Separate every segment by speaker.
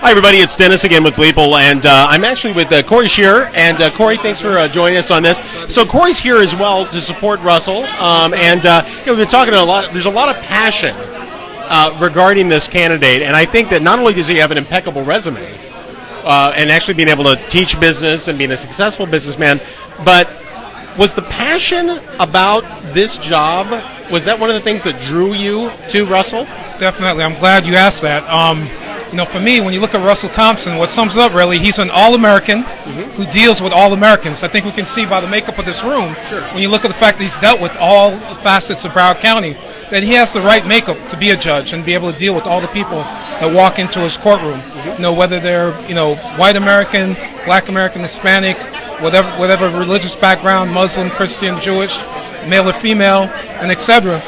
Speaker 1: Hi, everybody. It's Dennis again with Bleeple, and I'm actually with Corey Shearer. And Corey, thanks for joining us on this. So Corey's here as well to support Russell, and we've been talking a lot. There's a lot of passion regarding this candidate, and I think that not only does he have an impeccable resume, and actually being able to teach business and being a successful businessman, but was the passion about this job, was that one of the things that drew you to Russell?
Speaker 2: Definitely. I'm glad you asked that. For me, when you look at Russell Thompson, what sums it up really, he's an All-American who deals with All-Americans. I think we can see by the makeup of this room, when you look at the fact that he's dealt with all facets of Broward County, that he has the right makeup to be a judge and be able to deal with all the people that walk into his courtroom. Whether they're, white American, black American, Hispanic, whatever religious background, Muslim, Christian, Jewish, male or female, and etc.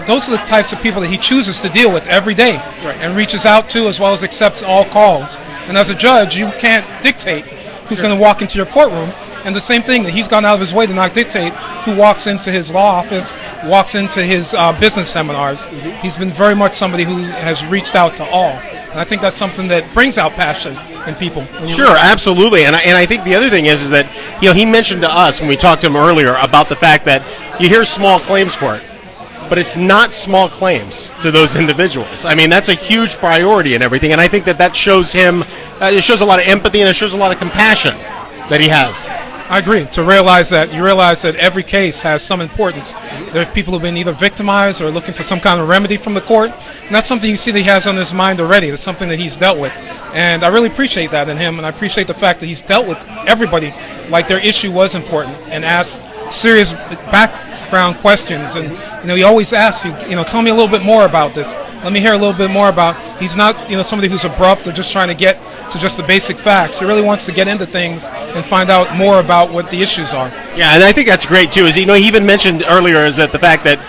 Speaker 2: Those are the types of people that he chooses to deal with every day and reaches out to, as well as accepts all calls. And as a judge, you can't dictate who's going to walk into your courtroom. And the same thing, that he's gone out of his way to not dictate who walks into his law office, walks into his business seminars. He's been very much somebody who has reached out to all. And I think that's something that brings out passion in people.
Speaker 1: Sure, absolutely. And I think the other thing is that, he mentioned to us when we talked to him earlier about the fact that you hear small claims court, but it's not small claims to those individuals. I mean, that's a huge priority and everything, and I think that shows him, it shows a lot of empathy and it shows a lot of compassion that he has.
Speaker 2: I agree. You realize that every case has some importance. There are people who have been either victimized or looking for some kind of remedy from the court, and that's something you see that he has on his mind already. It's something that he's dealt with, and I really appreciate that in him, and I appreciate the fact that he's dealt with everybody like their issue was important and asked serious background questions. And he always asks you, tell me a little bit more about this. Let me hear a little bit more about. He's not, somebody who's abrupt or just trying to get to just the basic facts. He really wants to get into things and find out more about what the issues are.
Speaker 1: Yeah, and I think that's great too. He even mentioned earlier is that the fact that,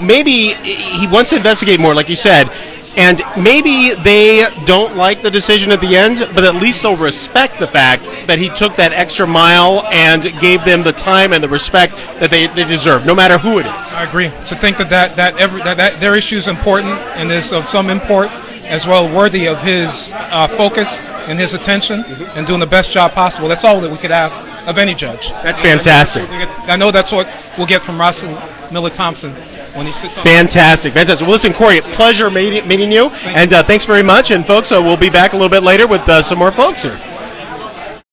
Speaker 1: maybe he wants to investigate more, like you said, and maybe they don't like the decision at the end, but at least they'll respect the fact that he took that extra mile and gave them the time and the respect that they deserve, no matter who it is.
Speaker 2: I agree. To think that their issue is important and is of some import, as well worthy of his focus and his attention and doing the best job possible. That's all that we could ask of any judge.
Speaker 1: That's fantastic.
Speaker 2: I know that's what we'll get from Russell Miller Thompson when he sits on.
Speaker 1: Fantastic. Well, listen, Corey, pleasure meeting you, and thanks very much. And folks, we'll be back a little bit later with some more folks here.